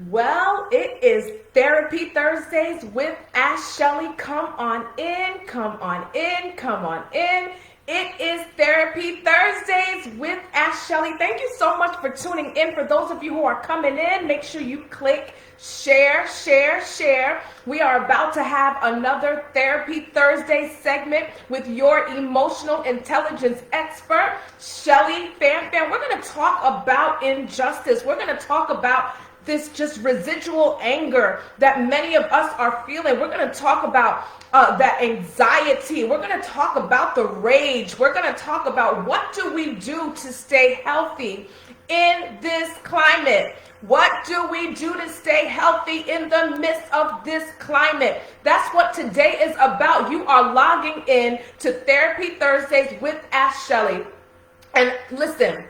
Well, it is Therapy Thursdays with Schellie. Come on in, come on in, come on in. It is Therapy Thursdays with Schellie. Thank you so much for tuning in. For those of you who are coming in, make sure you click share, share, share. We are about to have another Therapy Thursday segment with your emotional intelligence expert, Schellie Fanfan. We're going to talk about injustice. We're going to talk about this just residual anger that many of us are feeling. We're going to talk about that anxiety. We're going to talk about the rage. We're going to talk about what do we do to stay healthy in this climate. What do we do to stay healthy in the midst of this climate? That's what today is about. You are logging in to Therapy Thursdays with Schellie. And listen,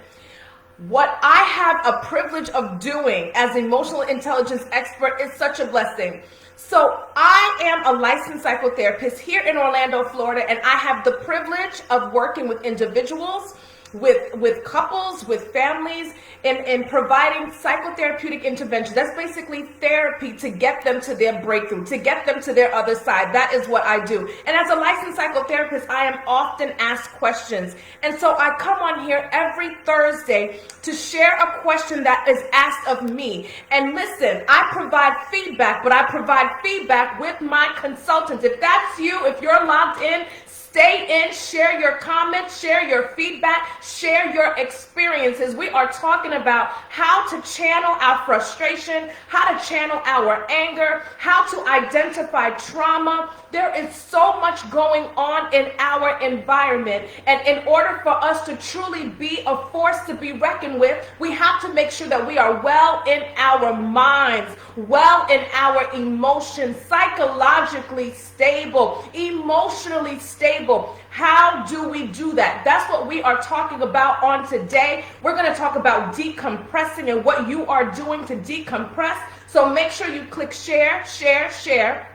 what I have a privilege of doing as emotional intelligence expert is such a blessing. So I am a licensed psychotherapist here in Orlando, Florida, and I have the privilege of working with individuals, with couples, with families, in providing psychotherapeutic intervention. That's basically therapy to get them to their breakthrough, to get them to their other side. That is what I do. And as a licensed psychotherapist, I am often asked questions. And so I come on here every Thursday to share a question that is asked of me. And listen, I provide feedback, but I provide feedback with my consultants. If that's you, if you're logged in, stay in, share your comments, share your feedback, share your experiences. We are talking about how to channel our frustration, how to channel our anger, how to identify trauma. There is so much going on in our environment. And in order for us to truly be a force to be reckoned with, we have to make sure that we are well in our minds, well in our emotions, psychologically stable, emotionally stable. How do we do that? That's what we are talking about on today. We're going to talk about decompressing and what you are doing to decompress. So make sure you click share, share, share.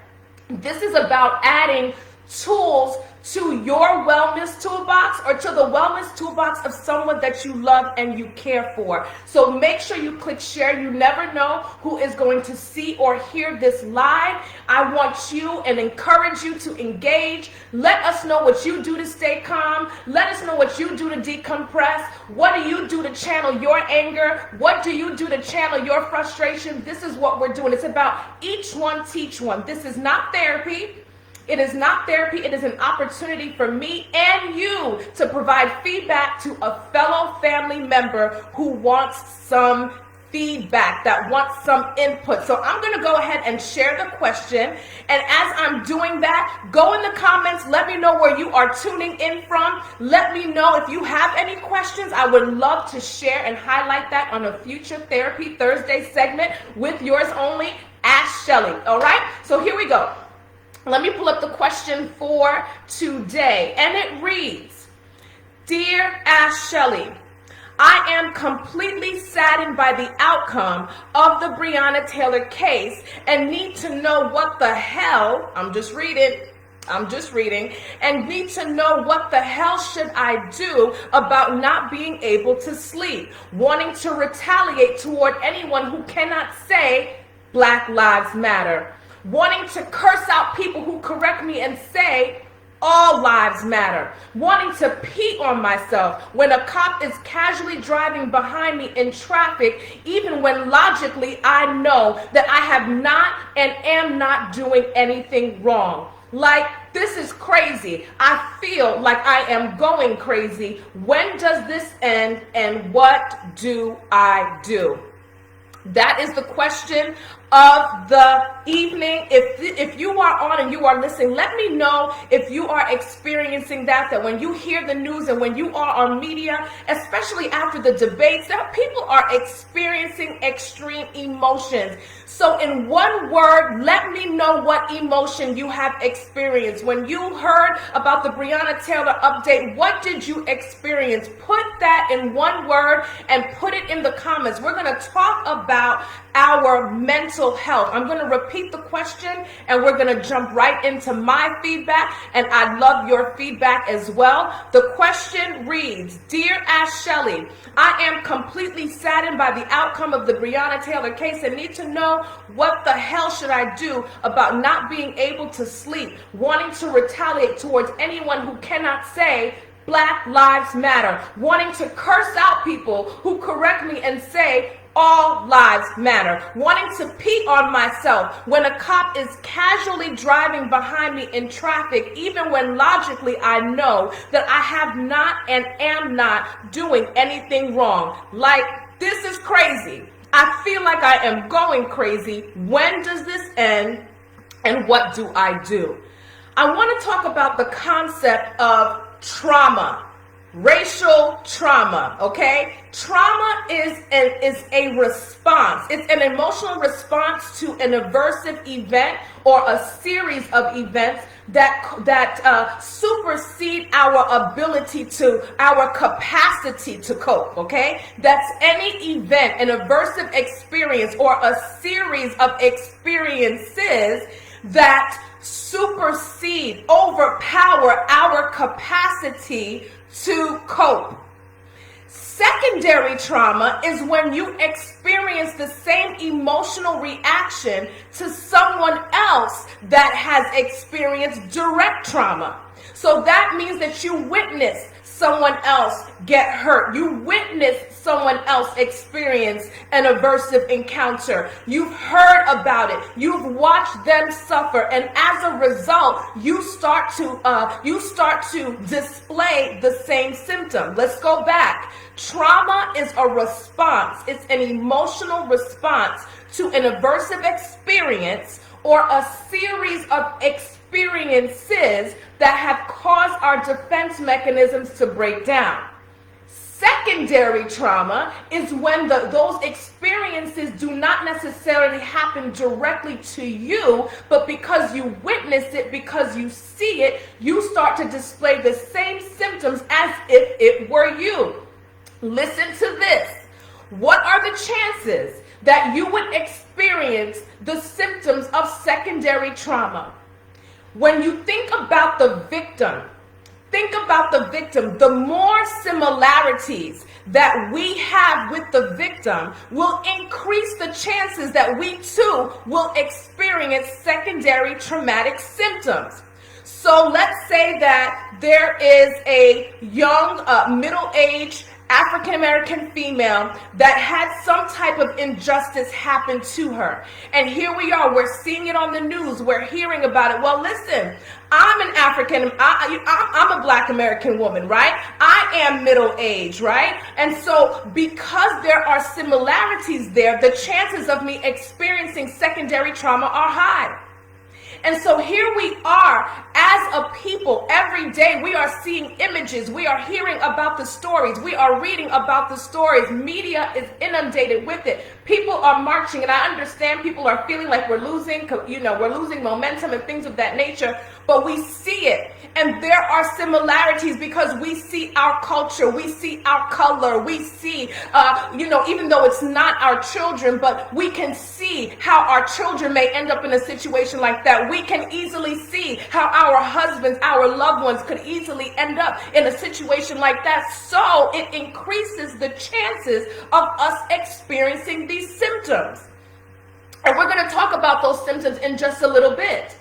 This is about adding tools to your wellness toolbox or to the wellness toolbox of someone that you love and you care for. So make sure you click share. You never know who is going to see or hear this live. I want you and encourage you to engage. Let us know what you do to stay calm. Let us know what you do to decompress. What do you do to channel your anger? What do you do to channel your frustration? This is what we're doing. It's about each one teach one. This is not therapy. It is not therapy. It is an opportunity for me and you to provide feedback to a fellow family member who wants some feedback, that wants some input. So I'm going to go ahead and share the question. And as I'm doing that, go in the comments. Let me know where you are tuning in from. Let me know if you have any questions. I would love to share and highlight that on a future Therapy Thursday segment with yours only, Schellie. All right? So here we go. Let me pull up the question for today, and it reads, Dear Schellie, I am completely saddened by the outcome of the Breonna Taylor case and need to know what the hell, I'm just reading, and need to know what the hell should I do about not being able to sleep, wanting to retaliate toward anyone who cannot say Black Lives Matter, wanting to curse out people who correct me and say all lives matter, wanting to pee on myself when a cop is casually driving behind me in traffic, even when logically I know that I have not and am not doing anything wrong. Like, this is crazy. I feel like I am going crazy. When does this end and what do I do? That is the question of the evening. If you are on and you are listening, let me know if you are experiencing that when you hear the news and when you are on media, especially after the debates, that people are experiencing extreme emotions. So in one word, let me know what emotion you have experienced. When you heard about the Breonna Taylor update, what did you experience? Put that in one word and put it in the comments. We're going to talk about our mental health? I'm going to repeat the question and we're going to jump right into my feedback, and I'd love your feedback as well. The question reads, Dear Ask Schellie, I am completely saddened by the outcome of the Breonna Taylor case and need to know what the hell should I do about not being able to sleep, wanting to retaliate towards anyone who cannot say Black Lives Matter, wanting to curse out people who correct me and say all lives matter, wanting to pee on myself when a cop is casually driving behind me in traffic, even when logically I know that I have not and am not doing anything wrong. Like, this is crazy. I feel like I am going crazy. When does this end? And what do I do? I want to talk about the concept of trauma, racial trauma, okay? Trauma is a response. It's an emotional response to an aversive event or a series of events that supersede our ability to, our capacity to cope, okay? That's any event, an aversive experience or a series of experiences that supersede, overpower our capacity to cope. Secondary trauma is when you experience the same emotional reaction to someone else that has experienced direct trauma. So that means that you witness someone else get hurt. You witness someone else experience an aversive encounter. You've heard about it. You've watched them suffer, and as a result, you start to display the same symptom. Let's go back. Trauma is a response. It's an emotional response to an aversive experience or a series of experiences that have caused our defense mechanisms to break down. Secondary trauma is when those experiences do not necessarily happen directly to you, but because you witness it, because you see it, you start to display the same symptoms as if it were you. Listen to this. What are the chances that you would experience the symptoms of secondary trauma? When you think about the victim, the more similarities that we have with the victim will increase the chances that we too will experience secondary traumatic symptoms. So let's say that there is a young, middle-aged African-American female that had some type of injustice happen to her. And here we are, we're seeing it on the news, we're hearing about it. Well, listen, I'm a Black American woman, right? I am middle-aged, right? And so because there are similarities there, the chances of me experiencing secondary trauma are high. And so here we are as a people. Every day we are seeing images. We are hearing about the stories. We are reading about the stories. Media is inundated with it. People are marching, and I understand people are feeling like we're losing momentum and things of that nature. But we see it. And there are similarities because we see our culture, we see our color, we see, even though it's not our children, but we can see how our children may end up in a situation like that. We can easily see how our husbands, our loved ones could easily end up in a situation like that. So it increases the chances of us experiencing these symptoms. And we're going to talk about those symptoms in just a little bit.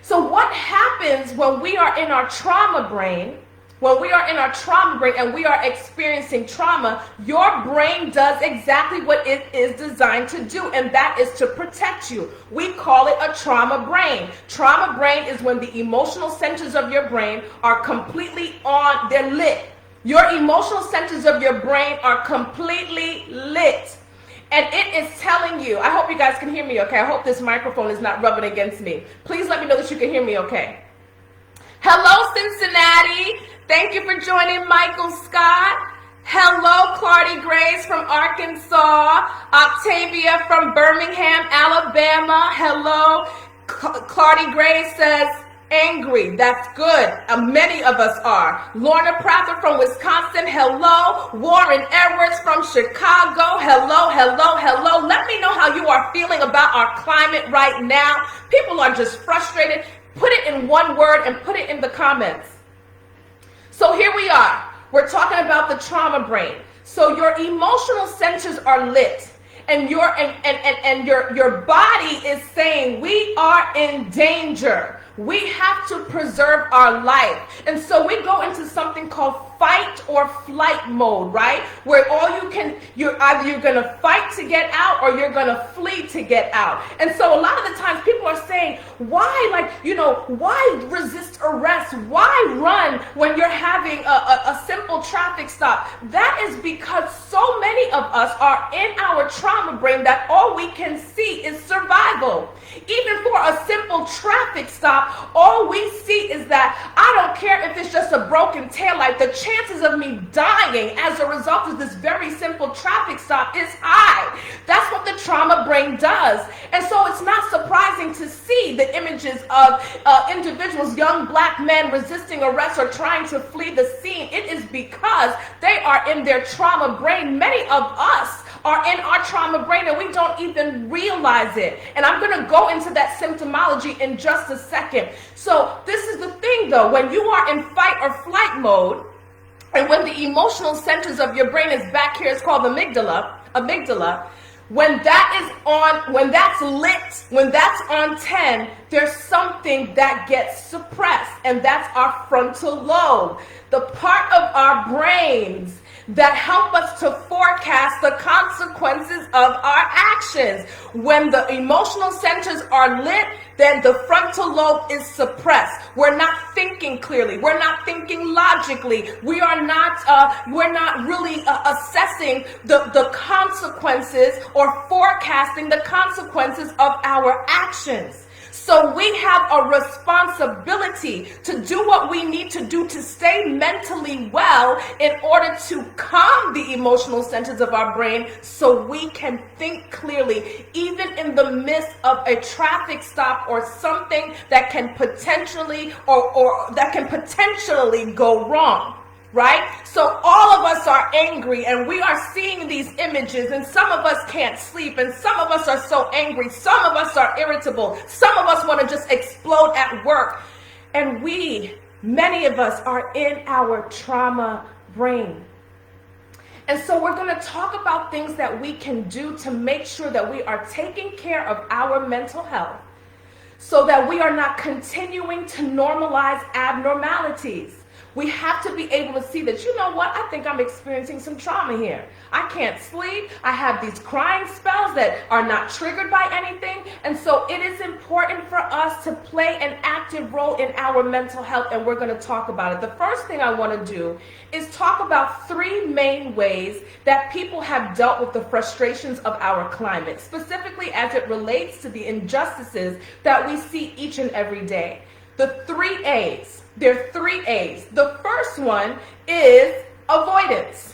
So what happens when we are in our trauma brain? When we are in our trauma brain and we are experiencing trauma, your brain does exactly what it is designed to do, and that is to protect you. We call it a trauma brain. Trauma brain is when the emotional centers of your brain are completely on, they're lit. Your emotional centers of your brain are completely lit. And it is telling you, I hope you guys can hear me okay. I hope this microphone is not rubbing against me. Please let me know that you can hear me okay. Hello, Cincinnati. Thank you for joining Michael Scott. Hello, Clardy Grace from Arkansas. Octavia from Birmingham, Alabama. Hello. Clardy Grace says, Angry, that's good. Many of us are. Lorna Prather from Wisconsin, hello. Warren Edwards from Chicago, hello, hello, hello. Let me know how you are feeling about our climate right now. People are just frustrated. Put it in one word and put it in the comments. So here we are. We're talking about the trauma brain. So your emotional centers are lit. And your body is saying we are in danger. We have to preserve our life. And so we go into something called fight or flight mode, right? Where you're either going to fight to get out or you're going to flee to get out. And so a lot of the times people are saying, why resist arrest? Why run when you're having a simple traffic stop? That is because so many of us are in our trauma brain that all we can see is survival. Even for a simple traffic stop, all we see is that I don't care if it's just a broken taillight, the chances of me dying as a result of this very simple traffic stop is high. That's what the trauma brain does. And so it's not surprising to see the images of individuals, young black men resisting arrest or trying to flee the scene. It is because they are in their trauma brain. Many of us are in our trauma brain and we don't even realize it. And I'm going to go into that symptomology in just a second. So this is the thing though, when you are in fight or flight mode, and when the emotional centers of your brain is back here, it's called the amygdala, when that's lit, when that's on 10, there's something that gets suppressed, and that's our frontal lobe, the part of our brains that help us to forecast the consequences of our actions. When the emotional centers are lit, then the frontal lobe is suppressed. We're not thinking clearly. We're not thinking logically. We're not really assessing the consequences or forecasting the consequences of our actions. So we have a responsibility to do what we need to do to stay mentally well in order to calm the emotional centers of our brain so we can think clearly, even in the midst of a traffic stop or something that can potentially go wrong. Right? So all of us are angry and we are seeing these images, and some of us can't sleep, and some of us are so angry, some of us are irritable, some of us want to just explode at work. And many of us are in our trauma brain. And so we're going to talk about things that we can do to make sure that we are taking care of our mental health so that we are not continuing to normalize abnormalities. We have to be able to see that, you know what, I think I'm experiencing some trauma here. I can't sleep. I have these crying spells that are not triggered by anything. And so it is important for us to play an active role in our mental health, and we're going to talk about it. The first thing I want to do is talk about 3 main ways that people have dealt with the frustrations of our climate, specifically as it relates to the injustices that we see each and every day. The 3 A's. There are 3 A's. The first one is avoidance.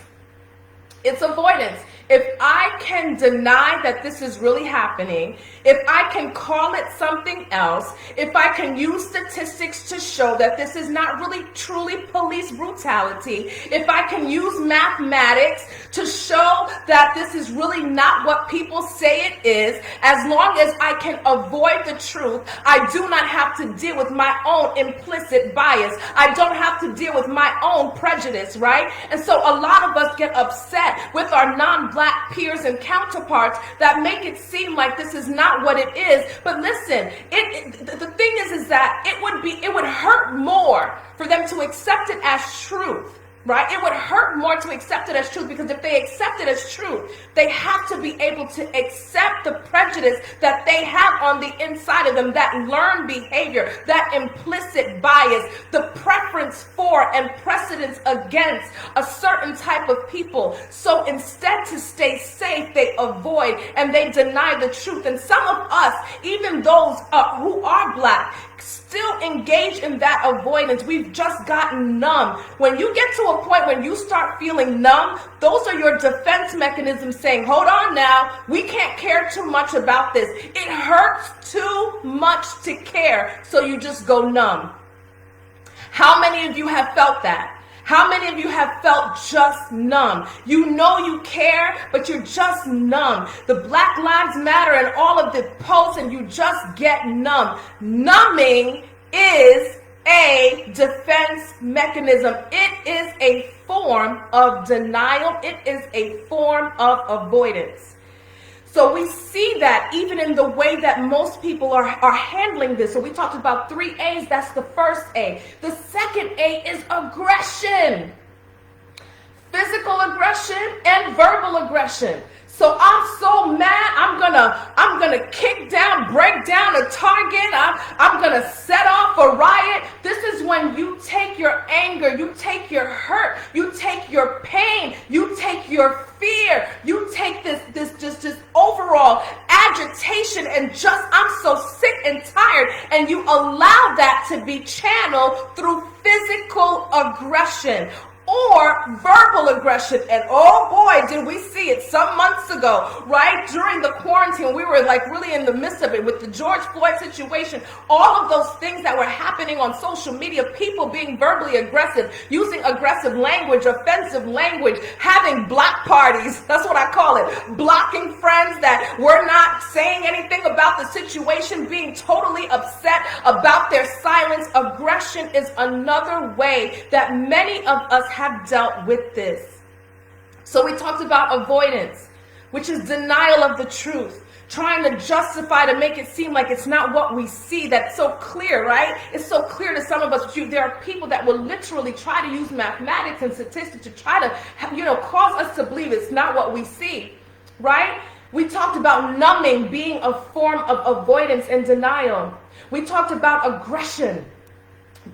It's avoidance. If I can deny that this is really happening, if I can call it something else, if I can use statistics to show that this is not really truly police brutality, if I can use mathematics to show that this is really not what people say it is, as long as I can avoid the truth, I do not have to deal with my own implicit bias. I don't have to deal with my own prejudice, right? And so a lot of us get upset with our non-Black peers and counterparts that make it seem like this is not what it is. But listen, the thing is that it would hurt more for them to accept it as truth. Right? It would hurt more to accept it as truth, because if they accept it as truth, they have to be able to accept the prejudice that they have on the inside of them, that learned behavior, that implicit bias, the preference for and precedence against a certain type of people. So instead, to stay safe, they avoid and they deny the truth. And some of us, even those who are Black, still engage in that avoidance. We've just gotten numb. When you get to a point when you start feeling numb, those are your defense mechanisms saying, hold on now, we can't care too much about this. It hurts too much to care, so you just go numb. How many of you have felt that? How many of you have felt just numb? You know you care, but you're just numb. The Black Lives Matter and all of the posts, and you just get numb. Numbing is a defense mechanism. It is a form of denial. It is a form of avoidance. So we see that even in the way that most people are handling this. So we talked about 3 A's. That's the first A. The second A is aggression. Physical aggression and verbal aggression. So I'm so mad, I'm gonna kick down, break down a target, I'm gonna set off a riot. This is when you take your anger, you take your hurt, you take your pain, you take your fear, you take this overall agitation and just, I'm so sick and tired, and you allow that to be channeled through physical aggression or verbal aggression. And oh boy, did we see it some months ago, right? During the quarantine, we were like really in the midst of it with the George Floyd situation, all of those things that were happening on social media, people being verbally aggressive, using aggressive language, offensive language, having block parties, that's what I call it, blocking friends that were not saying anything about the situation, being totally upset about their silence. Aggression is another way that many of us have dealt with this. So we talked about avoidance, which is denial of the truth, trying to justify to make it seem like it's not what we see. That's so clear, right? It's so clear to some of us. There are people that will literally try to use mathematics and statistics to try to, cause us to believe it's not what we see, right? We talked about numbing being a form of avoidance and denial. We talked about aggression,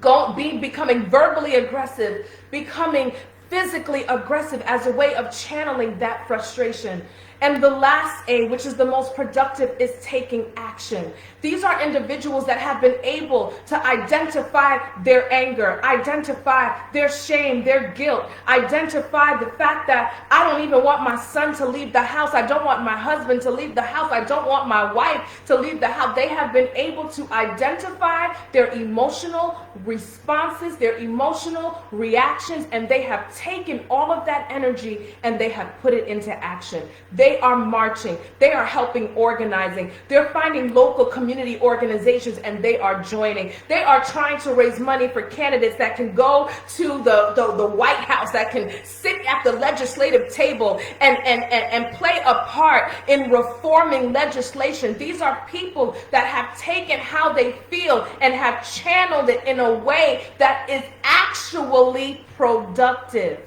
becoming verbally aggressive, becoming physically aggressive as a way of channeling that frustration. And the last A, which is the most productive, is taking action. These are individuals that have been able to identify their anger, identify their shame, their guilt, identify the fact that I don't even want my son to leave the house. I don't want my husband to leave the house. I don't want my wife to leave the house. They have been able to identify their emotional responses, their emotional reactions, and they have taken all of that energy and they have put it into action. They are marching. They are helping organizing. They're finding local community organizations and they are joining. They are trying to raise money for candidates that can go to the White House, that can sit at the legislative table and play a part in reforming legislation. These are people that have taken how they feel and have channeled it in a way that is actually productive.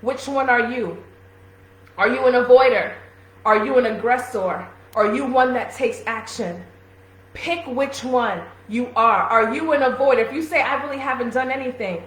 Which one are you? Are you an avoider? Are you an aggressor? Are you one that takes action? Pick which one you are. Are you an avoider? If you say, I really haven't done anything,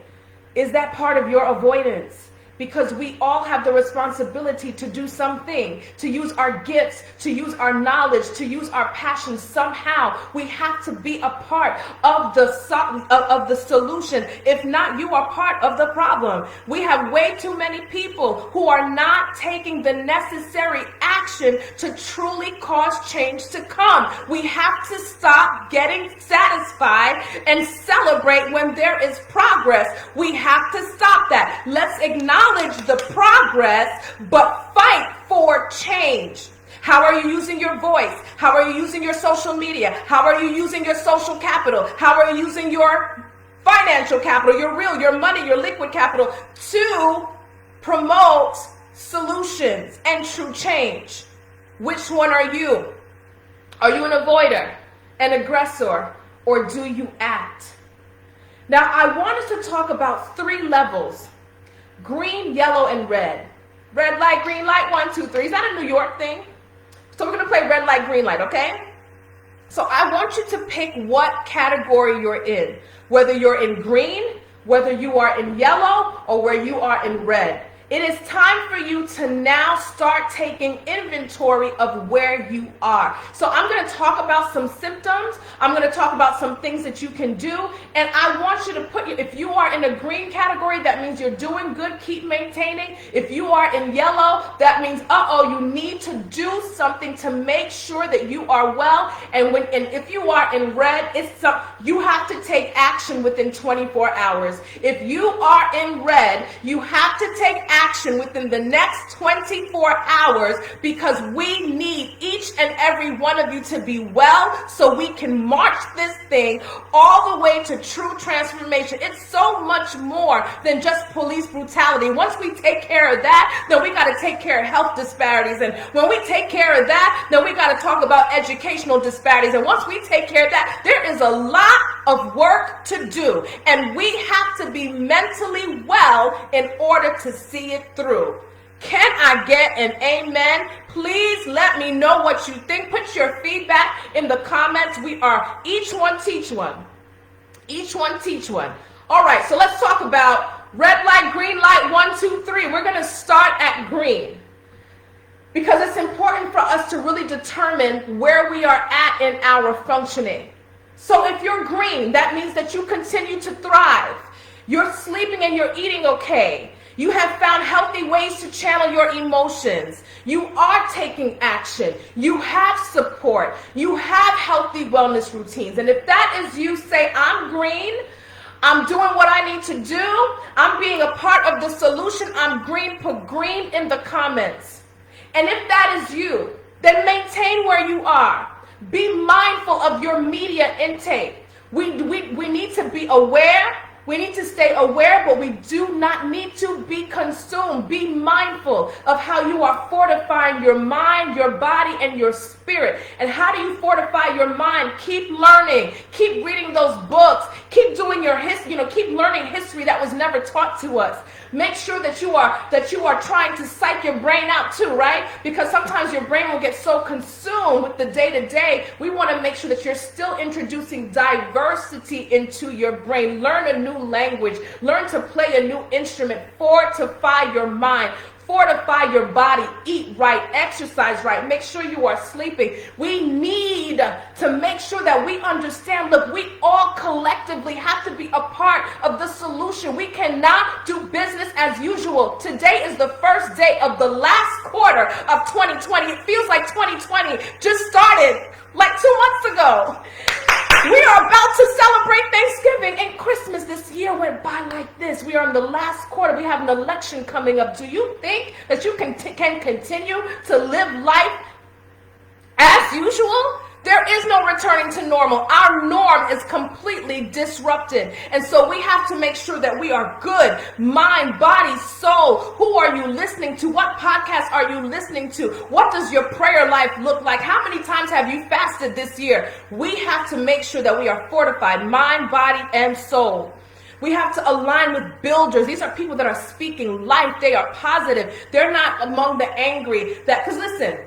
is that part of your avoidance? Because we all have the responsibility to do something, to use our gifts, to use our knowledge, to use our passion somehow. We have to be a part of the solution. If not, you are part of the problem. We have way too many people who are not taking the necessary action to truly cause change to come. We have to stop getting satisfied and celebrate when there is progress. We have to stop that. Let's acknowledge the progress, but fight for change. How are you using your voice? How are you using your social media? How are you using your social capital? How are you using your financial capital, your money, your liquid capital to promote solutions and true change? Which one are you? Are you an avoider, an aggressor, or do you act? Now, I want us to talk about 3 levels. Green, yellow, and red. Red light, green light, 1, 2, 3. Is that a New York thing? So we're going to play red light, green light, okay? So I want you to pick what category you're in. Whether you're in green, whether you are in yellow, or where you are in red. It is time for you to now start taking inventory of where you are. So I'm going to talk about some symptoms. I'm going to talk about some things that you can do. And I want you to if you are in a green category, that means you're doing good, keep maintaining. If you are in yellow, that means, you need to do something to make sure that you are well. And if you are in red, you have to take action within 24 hours. If you are in red, you have to take action within the next 24 hours, because we need each and every one of you to be well so we can march this thing all the way to true transformation. It's so much more than just police brutality. Once we take care of that, then we got to take care of health disparities. And when we take care of that, then we got to talk about educational disparities. And once we take care of that, there is a lot of work to do. And we have to be mentally well in order to see it through. Can I get an amen? Please let me know what you think. Put your feedback in the comments. We are each one teach one. Each one teach one. All right, so let's talk about red light, green light, 1, 2, 3. We're going to start at green, because it's important for us to really determine where we are at in our functioning. So if you're green, that means that you continue to thrive. You're sleeping and you're eating okay. You have found healthy ways to channel your emotions. You are taking action. You have support. You have healthy wellness routines. And if that is you, say, I'm green. I'm doing what I need to do. I'm being a part of the solution. I'm green. Put green in the comments. And if that is you, then maintain where you are. Be mindful of your media intake. We need to be aware. We need to stay aware, but we do not need to be consumed. Be mindful of how you are fortifying your mind, your body, and your spirit. And how do you fortify your mind? Keep learning. Keep reading those books. Keep doing your history. Keep learning history that was never taught to us. Make sure that you are trying to psych your brain out too, right? Because sometimes your brain will get so consumed with the day-to-day. We want to make sure that you're still introducing diversity into your brain. Learn a new language. Learn to play a new instrument. Fortify your mind. Fortify your body, eat right, exercise right, make sure you are sleeping. We need to make sure that we understand, look, we all collectively have to be a part of the solution. We cannot do business as usual. Today is the first day of the last quarter of 2020. It feels like 2020 just started like 2 months ago. We are about to celebrate Thanksgiving and Christmas. This year went by like this. We are in the last quarter. We have an election coming up. Do you think that you can continue to live life as usual? There is no returning to normal. Our norm is completely disrupted. And so we have to make sure that we are good. Mind, body, soul. Who are you listening to? What podcast are you listening to? What does your prayer life look like? How many times have you fasted this year? We have to make sure that we are fortified. Mind, body, and soul. We have to align with builders. These are people that are speaking life. They are positive. They're not among the angry. Because listen,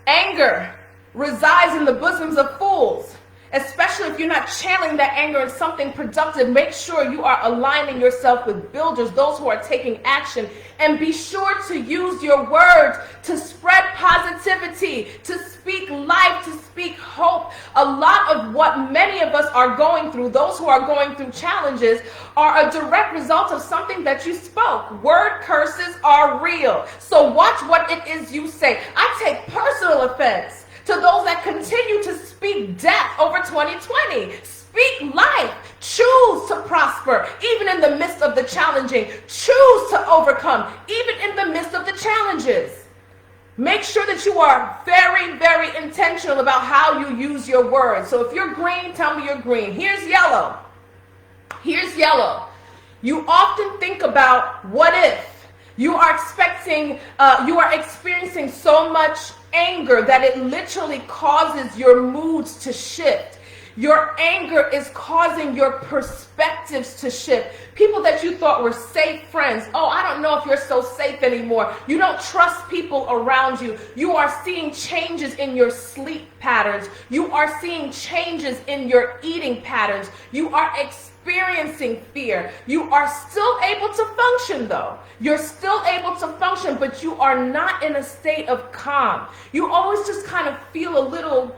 anger resides in the bosoms of fools, especially if you're not channeling that anger in something productive. Make sure you are aligning yourself with builders, those who are taking action, and be sure to use your words to spread positivity, to speak life, to speak hope. A lot of what many of us are going through, those who are going through challenges, are a direct result of something that you spoke. Word curses are real. So watch what it is you say. I take personal offense to those that continue to speak death over 2020. Speak life. Choose to prosper, even in the midst of the challenging. Choose to overcome, even in the midst of the challenges. Make sure that you are very, very intentional about how you use your words. So if you're green, tell me you're green. Here's yellow. Here's yellow. You often think about what if. You are experiencing so much anger that it literally causes your moods to shift. Your anger is causing your perspectives to shift. People that you thought were safe friends. Oh, I don't know if you're so safe anymore. You don't trust people around you. You are seeing changes in your sleep patterns. You are seeing changes in your eating patterns. You are experiencing fear. You are still able to function though. You're still able to function, but you are not in a state of calm. You always just kind of feel a little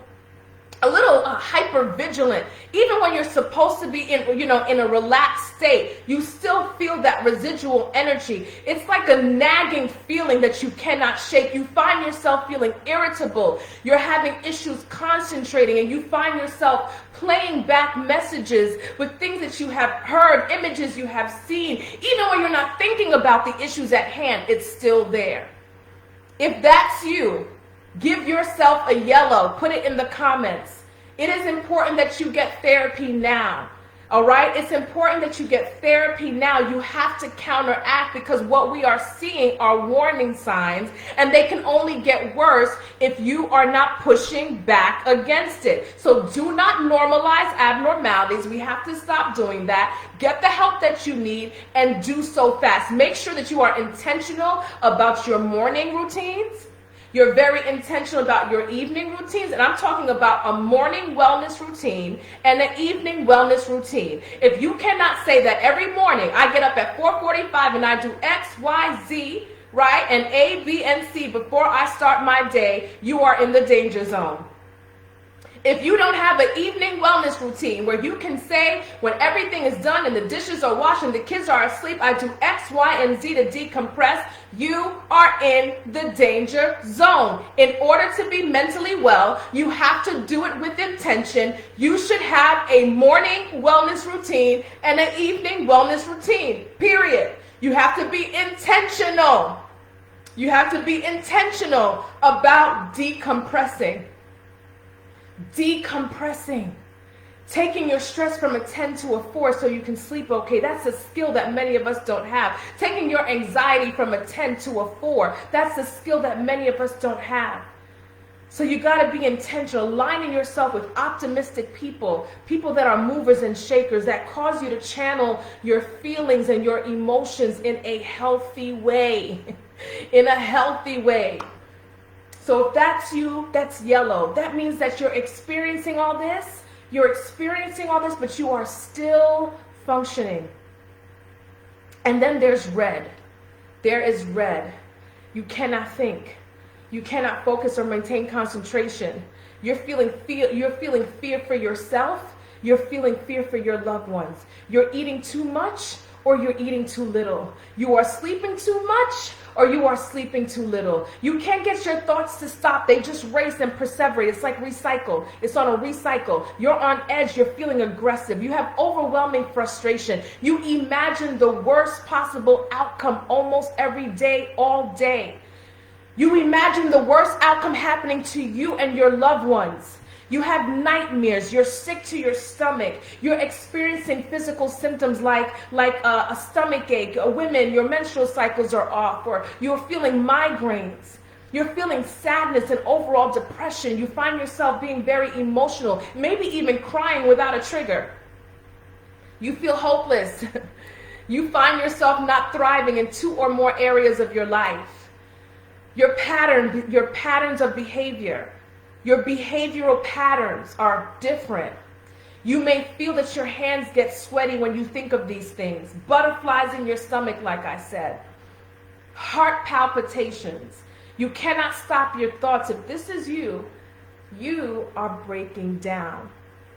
hyper vigilant. Even when you're supposed to be in a relaxed state, you still feel that residual energy. It's like a nagging feeling that you cannot shake. You find yourself feeling irritable. You're having issues concentrating, and you find yourself playing back messages with things that you have heard, images you have seen. Even when you're not thinking about the issues at hand, it's still there. If that's you, give yourself a yellow. Put it in the comments. It is important that you get therapy now. All right? It's important that you get therapy now. You have to counteract, because what we are seeing are warning signs, and they can only get worse if you are not pushing back against it. So do not normalize abnormalities. We have to stop doing that. Get the help that you need, and do so fast. Make sure that you are intentional about your morning routines. You're very intentional about your evening routines, and I'm talking about a morning wellness routine and an evening wellness routine. If you cannot say that every morning I get up at 4:45 and I do X, Y, Z, right, and A, B, and C before I start my day, you are in the danger zone. If you don't have an evening wellness routine where you can say, when everything is done and the dishes are washed and the kids are asleep, I do X, Y, and Z to decompress, you are in the danger zone. In order to be mentally well, you have to do it with intention. You should have a morning wellness routine and an evening wellness routine, period. You have to be intentional. You have to be intentional about decompressing. Decompressing, taking your stress from a 10 to a 4 so you can sleep okay. That's a skill that many of us don't have. Taking your anxiety from a 10 to a 4, that's a skill that many of us don't have. So you got to be intentional, aligning yourself with optimistic people that are movers and shakers, that cause you to channel your feelings and your emotions in a healthy way, in a healthy way. So if that's you, that's yellow. That means that you're experiencing all this, but you are still functioning. And then there's red. There is red. You cannot think. You cannot focus or maintain concentration. You're feeling fear for yourself. You're feeling fear for your loved ones. You're eating too much, or you're eating too little. You are sleeping too much, or you are sleeping too little. You can't get your thoughts to stop. They just race and perseverate. It's like recycle. It's on a recycle. You're on edge. You're feeling aggressive. You have overwhelming frustration. You imagine the worst possible outcome almost every day, all day. You imagine the worst outcome happening to you and your loved ones. You have nightmares. You're sick to your stomach. You're experiencing physical symptoms like a stomach ache. Women, your menstrual cycles are off, or you're feeling migraines. You're feeling sadness and overall depression. You find yourself being very emotional, maybe even crying without a trigger. You feel hopeless. You find yourself not thriving in 2 or more areas of your life. Your patterns of behavior. Your behavioral patterns are different. You may feel that your hands get sweaty when you think of these things. Butterflies in your stomach, like I said. Heart palpitations. You cannot stop your thoughts. If this is you, you are breaking down.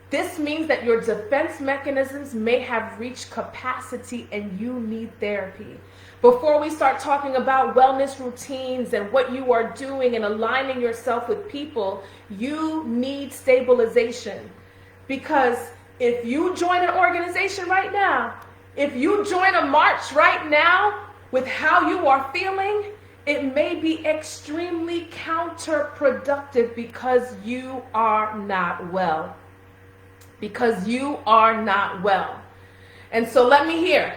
This means that your defense mechanisms may have reached capacity and you need therapy. Before we start talking about wellness routines and what you are doing and aligning yourself with people, you need stabilization. Because if you join an organization right now, if you join a march right now with how you are feeling, it may be extremely counterproductive because you are not well. Because you are not well. And so let me hear.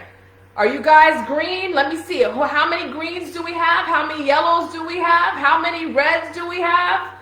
Are you guys green? Let me see it. How many greens do we have? How many yellows do we have? How many reds do we have?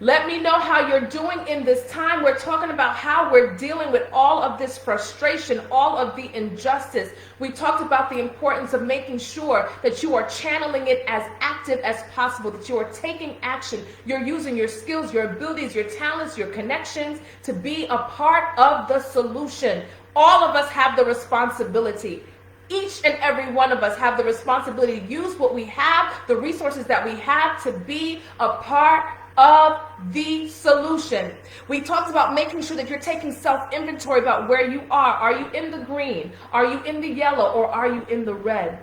Let me know how you're doing in this time. We're talking about how we're dealing with all of this frustration, all of the injustice. We talked about the importance of making sure that you are channeling it as active as possible, that you are taking action. You're using your skills, your abilities, your talents, your connections to be a part of the solution. All of us have the responsibility. Each and every one of us have the responsibility to use what we have, the resources that we have, to be a part of the solution. We talked about making sure that you're taking self-inventory about where you are. Are you in the green? Are you in the yellow? Or are you in the red?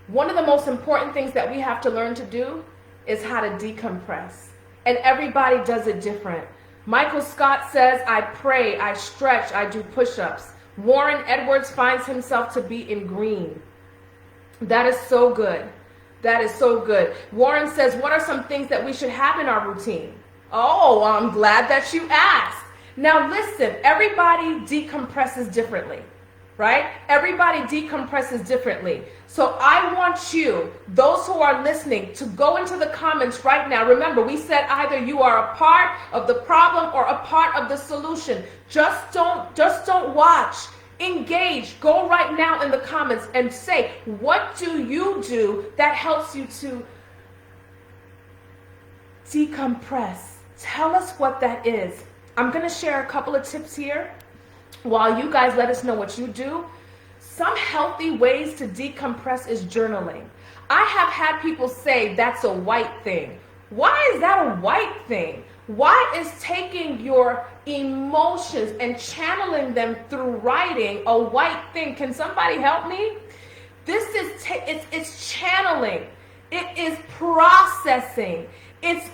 One of the most important things that we have to learn to do is how to decompress. And everybody does it different. Michael Scott says, I pray, I stretch, I do push-ups. Warren Edwards finds himself to be in green. That is so good. That is so good. Warren says, what are some things that we should have in our routine? Oh, I'm glad that you asked. Now listen, everybody decompresses differently, right? Everybody decompresses differently. So I want you, those who are listening, to go into the comments right now. Remember, we said either you are a part of the problem or a part of the solution. Just don't watch. Engage. Go right now in the comments and say, what do you do that helps you to decompress? Tell us what that is. I'm going to share a couple of tips here while you guys let us know what you do. Some healthy ways to decompress is journaling. I have had people say that's a white thing. Why is that a white thing? Why is taking your emotions and channeling them through writing a white thing? Can somebody help me? This is it's channeling. It is processing. It's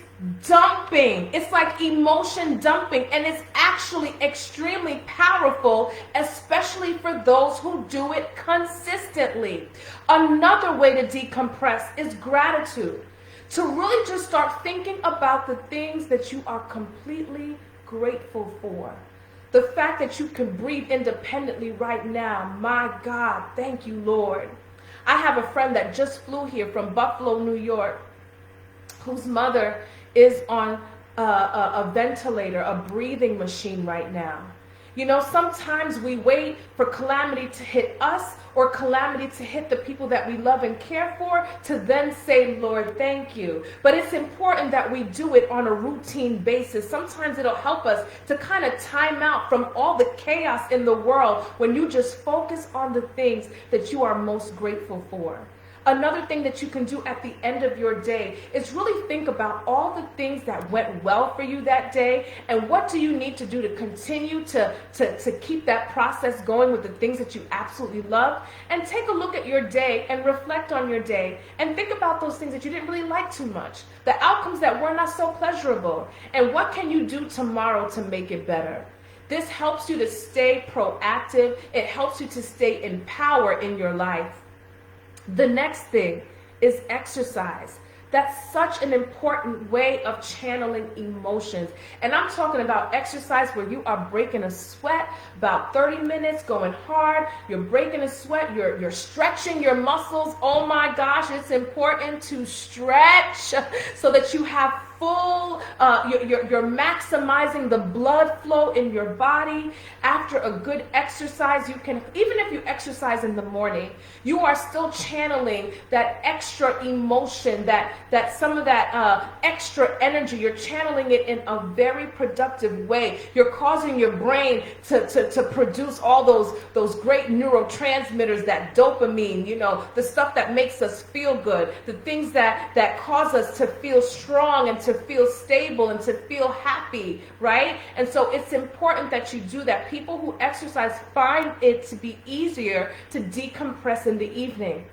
dumping. It's like emotion dumping, and it's actually extremely powerful, especially for those who do it consistently. Another way to decompress is gratitude. To really just start thinking about the things that you are completely grateful for. The fact that you can breathe independently right now. My God, thank you, Lord. I have a friend that just flew here from Buffalo, New York, whose mother is on a ventilator, a breathing machine right now. You know, sometimes we wait for calamity to hit us or calamity to hit the people that we love and care for to then say, Lord, thank you. But it's important that we do it on a routine basis. Sometimes it'll help us to kind of time out from all the chaos in the world when you just focus on the things that you are most grateful for. Another thing that you can do at the end of your day is really think about all the things that went well for you that day, and what do you need to do to continue to keep that process going with the things that you absolutely love. And take a look at your day and reflect on your day and think about those things that you didn't really like too much, the outcomes that were not so pleasurable, and what can you do tomorrow to make it better. This helps you to stay proactive. It helps you to stay in power in your life. The next thing is exercise. That's such an important way of channeling emotions. And I'm talking about exercise where you are breaking a sweat, about 30 minutes, going hard. You're breaking a sweat. You're stretching your muscles. Oh my gosh, it's important to stretch so that you have full, you're maximizing the blood flow in your body. After a good exercise, you can, even if you exercise in the morning, you are still channeling that extra emotion, that some of that extra energy. You're channeling it in a very productive way. You're causing your brain to produce all those great neurotransmitters, that dopamine, you know, the stuff that makes us feel good, the things that cause us to feel strong and to feel stable and to feel happy, right? And so it's important that you do that. People who exercise find it to be easier to decompress in the evening.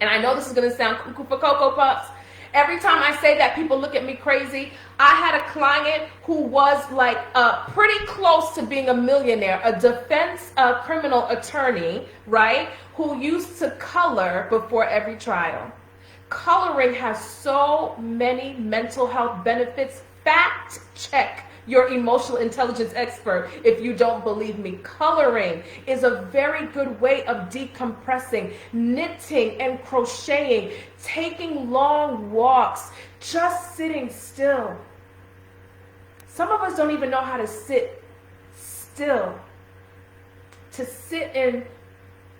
And I know this is going to sound cuckoo for Cocoa Puffs. Every time I say that, people look at me crazy. I had a client who was like pretty close to being a millionaire, a defense criminal attorney, right? Who used to color before every trial. Coloring has so many mental health benefits. Fact check your emotional intelligence expert if you don't believe me. Coloring is a very good way of decompressing. Knitting and crocheting, taking long walks, just sitting still. Some of us don't even know how to sit still, to sit in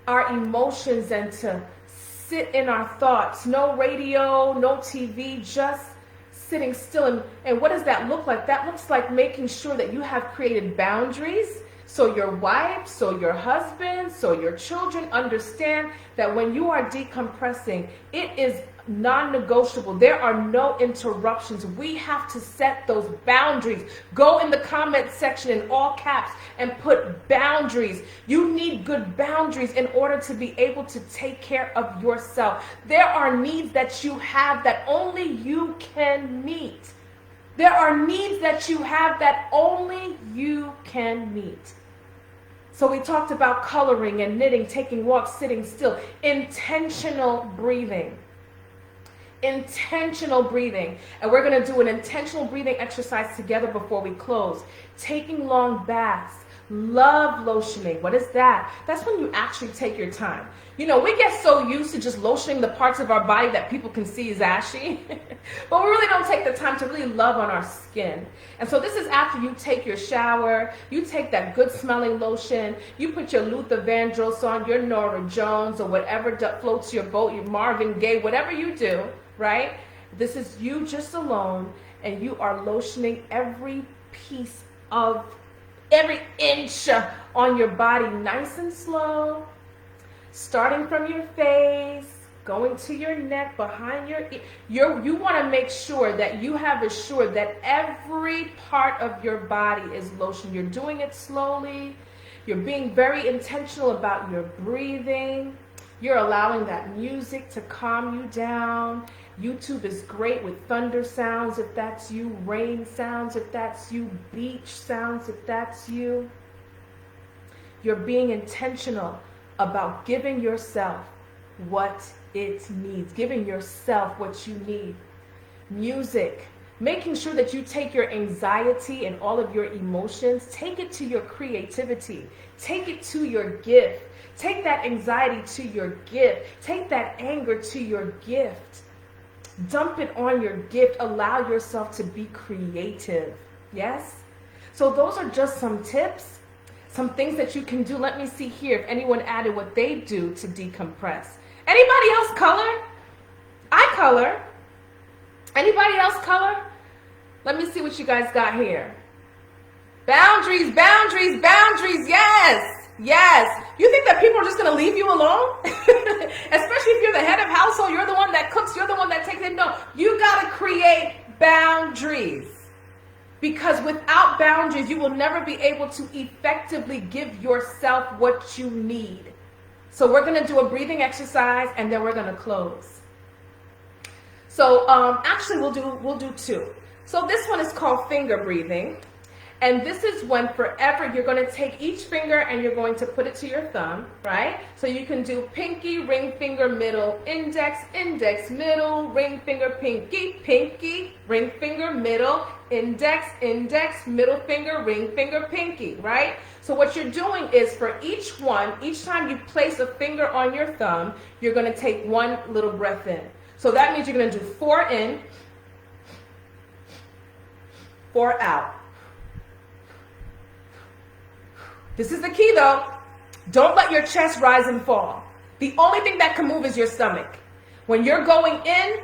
our emotions and to sit in our thoughts. No radio, no TV, just sitting still. And what does that look like? That looks like making sure that you have created boundaries so your wife, so your husband, so your children understand that when you are decompressing, it is non-negotiable. There are no interruptions. We have to set those boundaries. Go in the comment section in all caps and put boundaries. You need good boundaries in order to be able to take care of yourself. There are needs that you have that only you can meet. There are needs that you have that only you can meet. So we talked about coloring and knitting, taking walks, sitting still, intentional breathing. Intentional breathing. And we're going to do an intentional breathing exercise together before we close. Taking long baths. Love lotioning. What is that? That's when you actually take your time. You know, we get so used to just lotioning the parts of our body that people can see is ashy. But we really don't take the time to really love on our skin. And so this is after you take your shower, you take that good smelling lotion, you put your Luther Vandross on, your Nora Jones, or whatever floats your boat, your Marvin Gaye, whatever you do, right? This is you just alone, and you are lotioning every piece of, every inch on your body, nice and slow, starting from your face, going to your neck, behind your ear. You want to make sure that you have assured that every part of your body is lotioned. You're doing it slowly. You're being very intentional about your breathing. You're allowing that music to calm you down. YouTube is great with thunder sounds if that's you, rain sounds if that's you, beach sounds if that's you. You're being intentional about giving yourself what it needs, giving yourself what you need. Music, making sure that you take your anxiety and all of your emotions, take it to your creativity, take it to your gift. Take that anxiety to your gift. Take that anger to your gift. Dump it on your gift. Allow yourself to be creative. Yes? So those are just some tips, some things that you can do. Let me see here if anyone added what they do to decompress. Anybody else color? I color. Anybody else color? Let me see what you guys got here. Boundaries, boundaries, boundaries. Yes. Yes. You think that people are just going to leave you alone? Especially if you're the head of household, you're the one that cooks, you're the one that takes it. No, you got to create boundaries. Because without boundaries, you will never be able to effectively give yourself what you need. So we're going to do a breathing exercise and then we're going to close. So actually we'll do two. So this one is called finger breathing. And this is when forever you're going to take each finger and you're going to put it to your thumb, right? So you can do pinky, ring finger, middle, index, index, middle, ring finger, pinky, pinky, ring finger, middle, index, index, middle finger, ring finger, pinky, right? So what you're doing is for each one, each time you place a finger on your thumb, you're going to take one little breath in. So that means you're going to do 4 in, 4 out. This is the key though. Don't let your chest rise and fall. The only thing that can move is your stomach. When you're going in,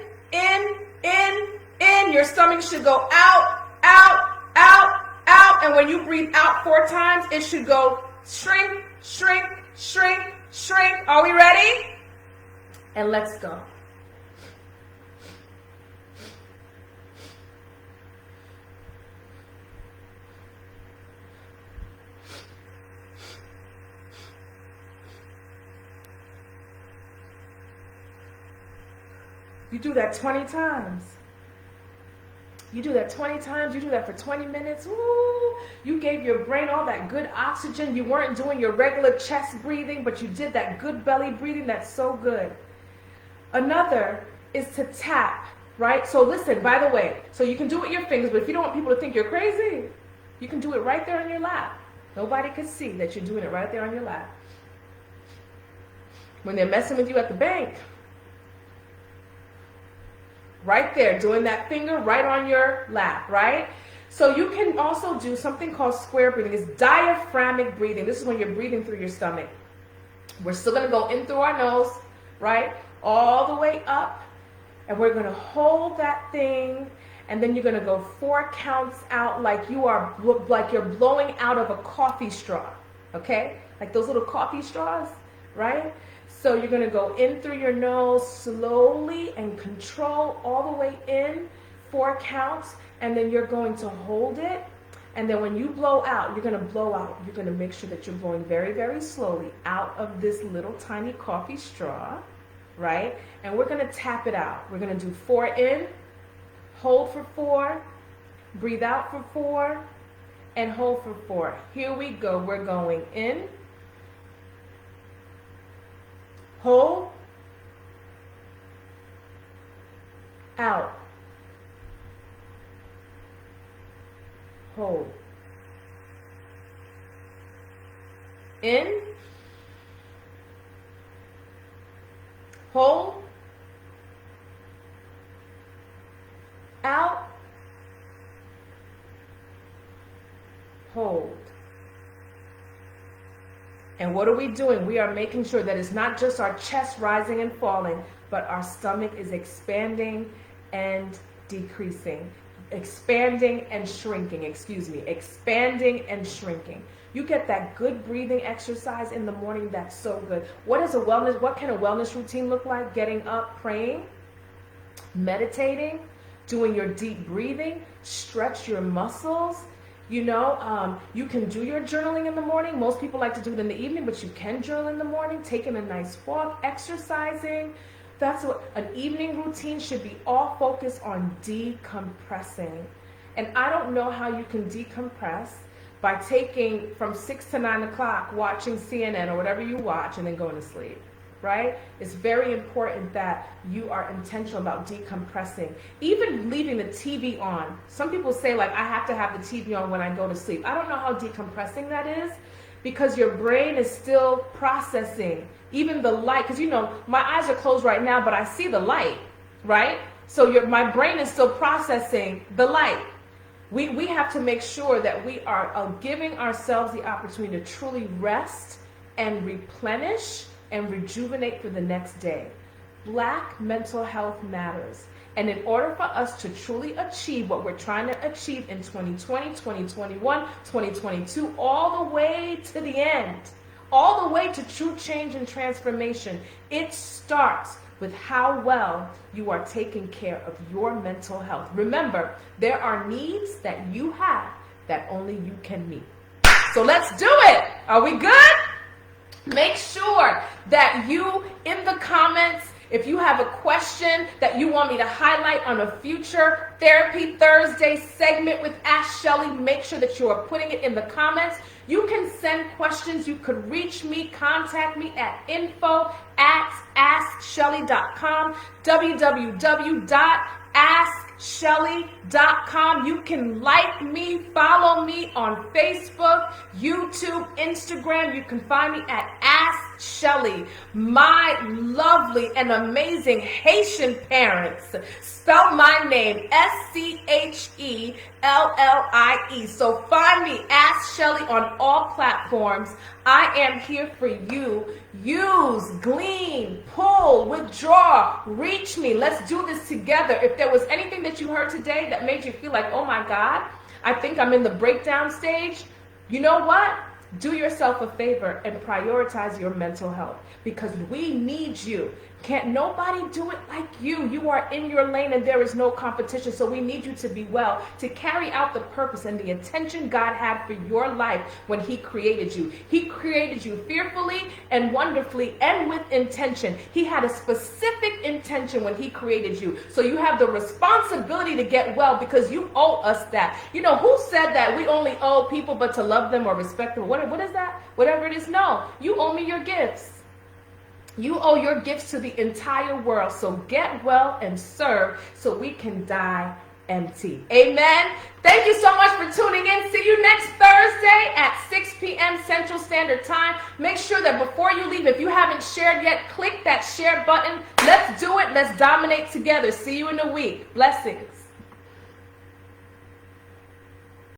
your stomach should go out, out, out, out. And when you breathe out 4 times, it should go shrink, shrink, shrink, shrink. Are we ready? And let's go. You do that 20 times. You do that 20 times. You do that for 20 minutes. Ooh, you gave your brain all that good oxygen. You weren't doing your regular chest breathing, but you did that good belly breathing. That's so good. Another is to tap, right? So listen, by the way, so you can do it with your fingers, but if you don't want people to think you're crazy, You can do it right there on your lap. Nobody can see that you're doing it right there on your lap. When they're messing with you at the bank, right there, doing that finger right on your lap, right? So you can also do something called square breathing. It's diaphragmatic breathing. This is when you're breathing through your stomach. We're still going to go in through our nose, right? All the way up. And we're going to hold that thing. And then you're going to go 4 counts out like you're blowing out of a coffee straw. Okay? Like those little coffee straws, right? So you're going to go in through your nose slowly and control all the way in, 4 counts, and then you're going to hold it. And then when you blow out, you're going to blow out. You're going to make sure that you're blowing very, very slowly out of this little tiny coffee straw, right? And we're going to tap it out. We're going to do 4 in, hold for 4, breathe out for 4, and hold for 4. Here we go. We're going in. Hold, out, hold, in, hold, out, hold. And what are we doing? We are making sure that it's not just our chest rising and falling, but our stomach is expanding and decreasing. Expanding and shrinking, expanding and shrinking. You get that good breathing exercise in the morning. That's so good. What can a wellness routine look like? Getting up, praying, meditating, doing your deep breathing, stretch your muscles. You know, you can do your journaling in the morning. Most people like to do it in the evening, but you can journal in the morning, taking a nice walk, exercising. That's what an evening routine should be, all focused on decompressing. And I don't know how you can decompress by taking from 6 to 9 o'clock, watching CNN or whatever you watch, and then going to sleep. Right? It's very important that you are intentional about decompressing. Even leaving the TV on. Some people say, like, I have to have the TV on when I go to sleep. I don't know how decompressing that is, because your brain is still processing. Even the light, because, you know, my eyes are closed right now, but I see the light, right? So my brain is still processing the light. We have to make sure that we are giving ourselves the opportunity to truly rest and replenish and rejuvenate for the next day. Black mental health matters. And in order for us to truly achieve what we're trying to achieve in 2020, 2021, 2022, all the way to the end, all the way to true change and transformation, it starts with how well you are taking care of your mental health. Remember, there are needs that you have that only you can meet. So let's do it. Are we good? Make sure that you, in the comments, if you have a question that you want me to highlight on a future Therapy Thursday segment with Ask Schellie, make sure that you are putting it in the comments. You can send questions. You could reach me, contact me at info@askschellie.com, www.askschellie.com. You can like me, follow me on Facebook, YouTube, Instagram. You can find me at Ask Schellie. My lovely and amazing Haitian parents spell my name Schellie. So find me, Ask Schellie, on all platforms. I am here for you. Use, glean, pull, withdraw, reach me. Let's do this together. If there was anything that you heard today that made you feel like, oh my God, I think I'm in the breakdown stage, you know what? Do yourself a favor and prioritize your mental health, because we need you. Can't nobody do it like you. You are in your lane and there is no competition. So we need you to be well, to carry out the purpose and the intention God had for your life when He created you. He created you fearfully and wonderfully and with intention. He had a specific intention when He created you. So you have the responsibility to get well, because you owe us that. You know, who said that we only owe people but to love them or respect them? What is that? Whatever it is. No, you owe me your gifts. You owe your gifts to the entire world. So get well and serve so we can die MT. Amen. Thank you so much for tuning in. See you next Thursday at 6 p.m. Central Standard Time. Make sure that before you leave, if you haven't shared yet, click that share button. Let's do it. Let's dominate together. See you in a week. Blessings.